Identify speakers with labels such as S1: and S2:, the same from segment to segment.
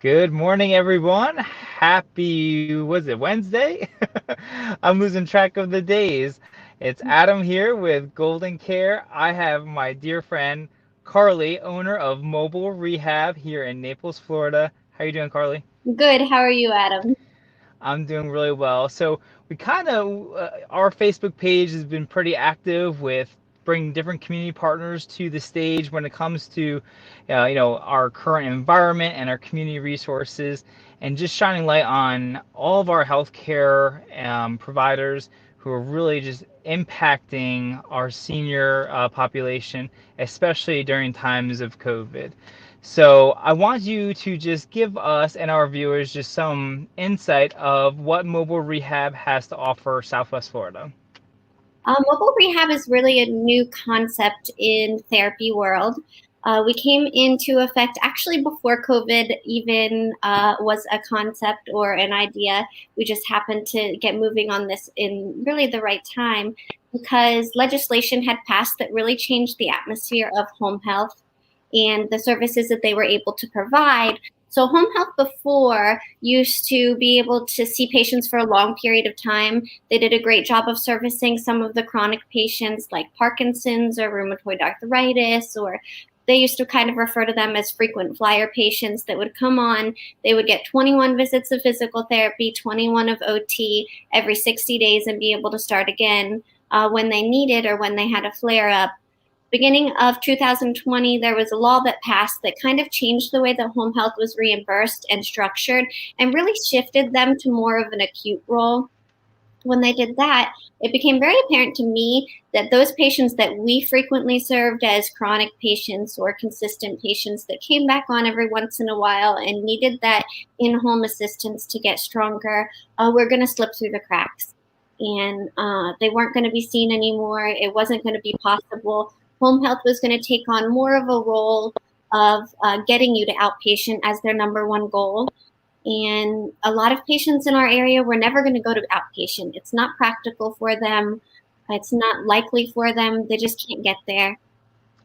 S1: Good morning, everyone. Happy, was it Wednesday? I'm losing track of the days. It's Adam here with Golden Care. I have my dear friend Carly, owner of Mobile Rehab here in Naples, Florida. How you doing, Carly?
S2: Good. How are you, Adam?
S1: I'm doing really well. So we kind of, our Facebook page has been pretty active with bringing different community partners to the stage when it comes to, our current environment and our community resources, and just shining light on all of our healthcare providers who are really just impacting our senior population, especially during times of COVID. So I want you to just give us and our viewers just some insight of what mobile rehab has to offer Southwest Florida.
S2: Mobile rehab is really a new concept in therapy world. We came into effect actually before COVID even was a concept or an idea. We just happened to get moving on this in really the right time because legislation had passed that really changed the atmosphere of home health and the services that they were able to provide. So, home health before used to be able to see patients for a long period of time. They did a great job of servicing some of the chronic patients like Parkinson's or rheumatoid arthritis, or they used to kind of refer to them as frequent flyer patients that would come on. They would get 21 visits of physical therapy, 21 of OT every 60 days and be able to start again when they needed or when they had a flare up. Beginning of 2020, there was a law that passed that kind of changed the way that home health was reimbursed and structured and really shifted them to more of an acute role. When they did that, it became very apparent to me that those patients that we frequently served as chronic patients or consistent patients that came back on every once in a while and needed that in home assistance to get stronger were going to slip through the cracks. And they weren't going to be seen anymore. It wasn't going to be possible. Home health was going to take on more of a role of getting you to outpatient as their number one goal. And a lot of patients in our area were never going to go to outpatient. It's not practical for them. It's not likely for them. They just can't get there.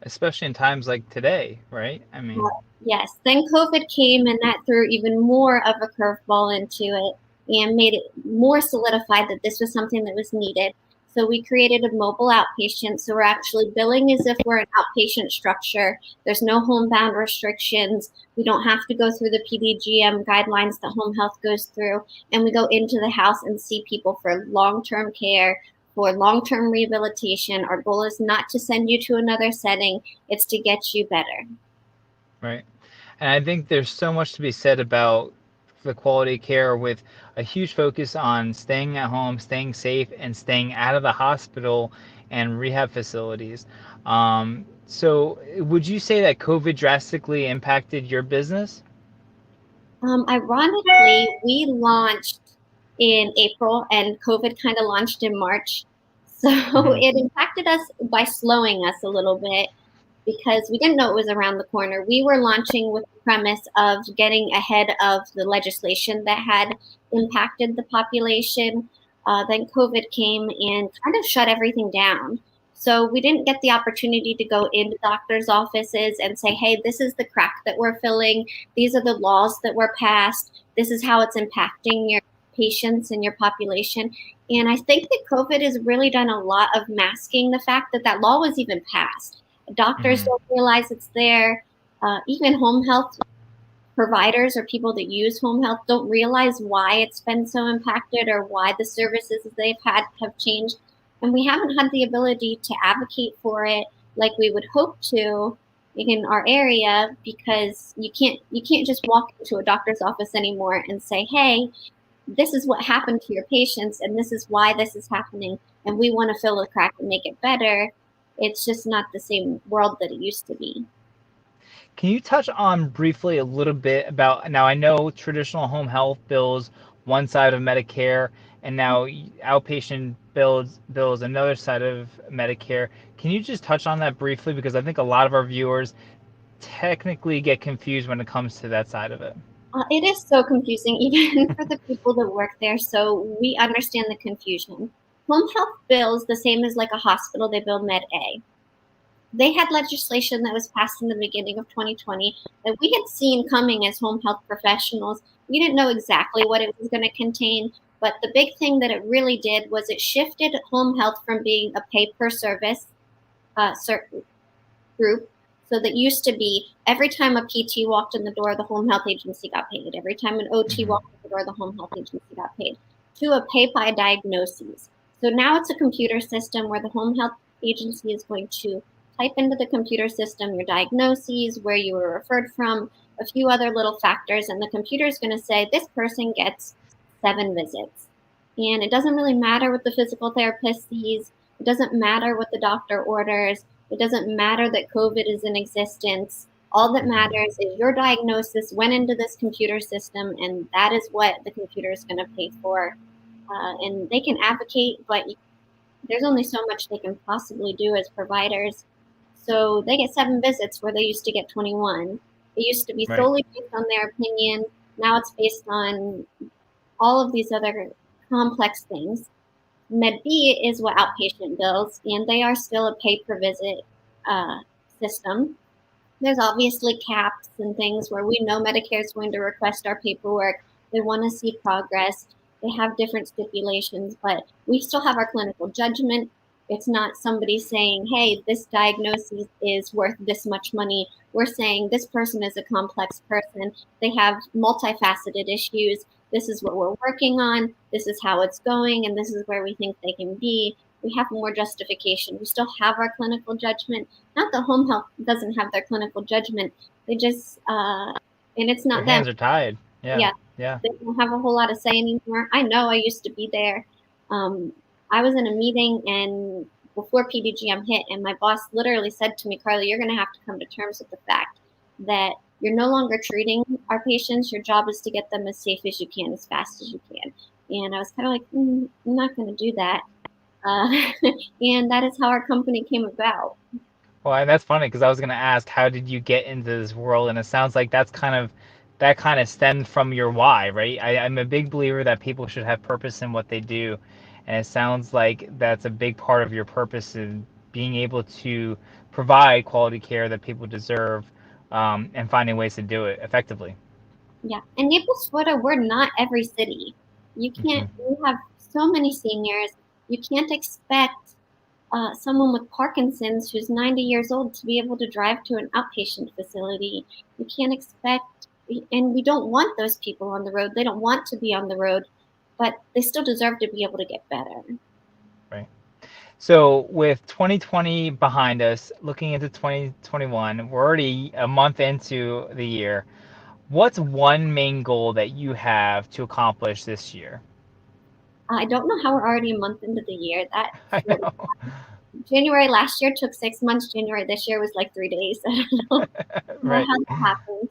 S1: Especially in times like today, right? I mean,
S2: Yes. Then COVID came and that threw even more of a curveball into it and made it more solidified that this was something that was needed. So we created a mobile outpatient. So we're actually billing as if we're an outpatient structure. There's no homebound restrictions. We don't have to go through the PDGM guidelines that home health goes through. And we go into the house and see people for long-term care, for long-term rehabilitation. Our goal is not to send you to another setting. It's to get you better.
S1: right? And I think there's so much to be said about the quality of care with a huge focus on staying at home, staying safe, and staying out of the hospital and rehab facilities. So, would you say that COVID drastically impacted your business?
S2: Ironically, we launched in April and COVID kind of launched in March. So
S1: Hmm.
S2: it impacted us by slowing us a little bit because we didn't know it was around the corner. We were launching with the premise of getting ahead of the legislation that had impacted the population. Then COVID came and kind of shut everything down. So we didn't get the opportunity to go into doctors' offices and say, hey, this is the crack that we're filling. These are the laws that were passed. This is how it's impacting your patients and your population. And I think that COVID has really done a lot of masking the fact that that law was even passed. Doctors
S1: Hmm.
S2: don't realize it's there. Even home health providers or people that use home health don't realize why it's been so impacted or why the services they've had have changed. And we haven't had the ability to advocate for it like we would hope to in our area because you can't just walk into a doctor's office anymore and say, hey, this is what happened to your patients and this is why this is happening and we want to fill the crack and make it better. It's just not the same world that it used to be.
S1: Can you touch on briefly a little bit about now? I know traditional home health bills one side of Medicare, and now outpatient bills another side of Medicare. Can you just touch on that briefly because I think a lot of our viewers technically get confused when it comes to that side of it.
S2: It is so confusing, even for the people that work there. So we understand the confusion. Home health bills the same as like a hospital, they bill Med A. they had legislation that was passed in the beginning of 2020 that we had seen coming as home health professionals. We didn't know exactly what it was going to contain, but the big thing that it really did was it shifted home health from being a pay per service certain group. So that used to be every time a PT walked in the door, the home health agency got paid. Every time an OT
S1: Hmm.
S2: walked in the door, the home health agency got paid. To a pay by diagnoses. So now it's a computer system where the home health agency is going to type into the computer system your diagnoses, where you were referred from, a few other little factors, and the computer is going to say this person gets 7 visits. And it doesn't really matter what the physical therapist sees. It doesn't matter what the doctor orders. It doesn't matter that COVID is in existence. All that
S1: Hmm.
S2: matters is your diagnosis went into this computer system, and that is what the computer is going to pay for. And they can advocate, but there's only so much they can possibly do as providers. So they get 7 visits where they used to get 21. It used to be
S1: Right.
S2: solely based on their opinion. Now it's based on all of these other complex things. Med B is what outpatient bills, and they are still a pay per visit uh, system. There's obviously caps and things where we know Medicare is going to request our paperwork. They want to see progress. They have different stipulations, but we still have our clinical judgment. It's not somebody saying, hey, this diagnosis is worth this much money. We're saying this person is a complex person. They have multifaceted issues. This is what we're working on. This is how it's going, and this is where we think they can be. We have more justification. We still have our clinical judgment. Not that home health doesn't have their clinical judgment. They just, and it's
S1: Their
S2: not them.
S1: hands are tied. Yeah.
S2: Yeah,
S1: Yeah.
S2: they don't have a whole lot of say anymore. I know I used to be there. Um, I was in a meeting and before PDGM hit, and my boss literally said to me, Carly, you're going to have to come to terms with the fact that you're no longer treating our patients. Your job is to get them as safe as you can, as fast as you can. And I was kind of like, I'm not going to do that. Uh, and that is how our company came about.
S1: Well, and that's funny because I was going to ask, how did you get into this world? And it sounds like that kind of stemmed from your why, right? I'm a big believer that people should have purpose in what they do, and it sounds like that's a big part of your purpose in being able to provide quality care that people deserve, and finding ways to do it effectively.
S2: Yeah, and Naples, Florida, we're not every city. You can't.
S1: Hmm.
S2: We have so many seniors. You can't expect someone with Parkinson's who's 90 years old to be able to drive to an outpatient facility. You can't expect, and we don't want those people on the road. They don't want to be on the road, but they still deserve to be able to get better.
S1: Right. So with 2020 behind us, looking into 2021, we're already a month into the year. What's one main goal that you have to accomplish this year?
S2: I don't know how we're already a month into the year. That
S1: I know.
S2: January last year took 6 months. January this year was like 3 days. I don't know
S1: Right.
S2: how that happens.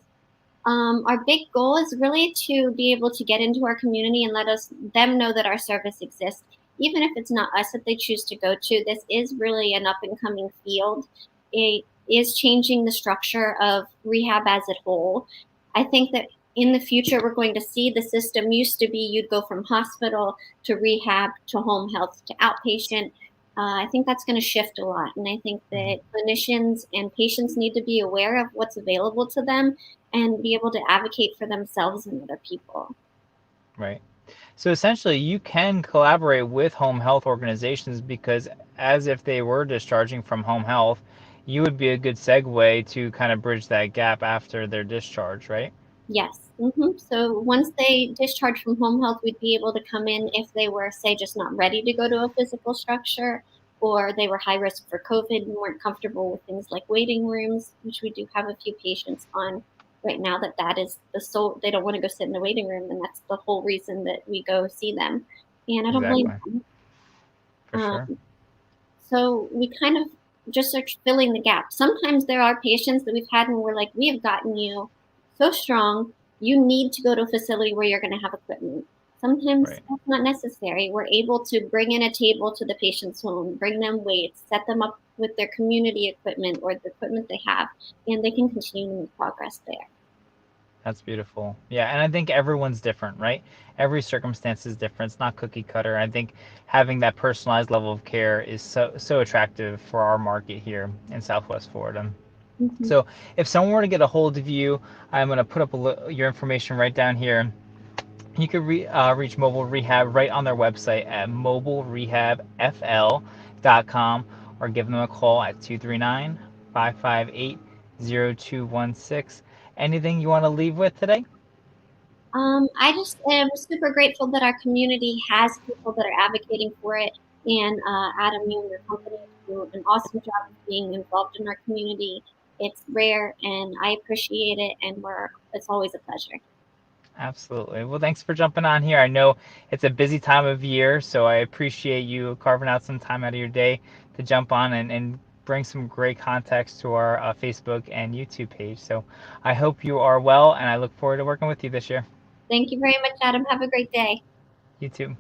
S2: Our big goal is really to be able to get into our community and let them know that our service exists, even if it's not us that they choose to go to. This is really an up and coming field. It is changing the structure of rehab as a whole. I think that in the future we're going to see the system used to be you'd go from hospital to rehab to home health to outpatient. I think that's going to shift a lot, and I think that
S1: Mhm.
S2: clinicians and patients need to be aware of what's available to them and be able to advocate for themselves and other people.
S1: Right. So essentially, you can collaborate with home health organizations because, as if they were discharging from home health, you would be a good segue to kind of bridge that gap after their discharge, right?
S2: Yes. So once they discharge from home health, we'd be able to come in if they were, say, just not ready to go to a physical structure, or they were high risk for COVID and weren't comfortable with things like waiting rooms, which we do have a few patients on right now that is the sole, they don't want to go sit in the waiting room, and that's the whole reason that we go see them. And I don't blame
S1: Exactly.
S2: them.
S1: For
S2: Um,
S1: sure.
S2: So we kind of just are filling the gap. Sometimes there are patients that we've had and we're like, we have gotten you so strong, you need to go to a facility where you're going to have equipment. Sometimes
S1: Right.
S2: that's not necessary. We're able to bring in a table to the patient's home, bring them weights, set them up with their community equipment or the equipment they have, and they can continue to make progress there.
S1: That's beautiful. Yeah, and I think everyone's different, right? Every circumstance is different. It's not cookie cutter. I think having that personalized level of care is so attractive for our market here in Southwest Florida.
S2: Mhm.
S1: So if someone were to get a hold of you, I'm going to put up your information right down here. You can reach Mobile Rehab right on their website at mobilerehabfl.com, or give them a call at 239-558-0216. Anything you want to leave with today?
S2: I just am super grateful that our community has people that are advocating for it. And Adam, you and your company do an awesome job of being involved in our community. It's rare, and I appreciate it. And it's always a pleasure.
S1: Absolutely. Well, thanks for jumping on here. I know it's a busy time of year, so I appreciate you carving out some time out of your day to jump on and bring some great context to our Facebook and YouTube page. So I hope you are well, and I look forward to working with you this year.
S2: Thank you very much, Adam. Have a great day.
S1: You too.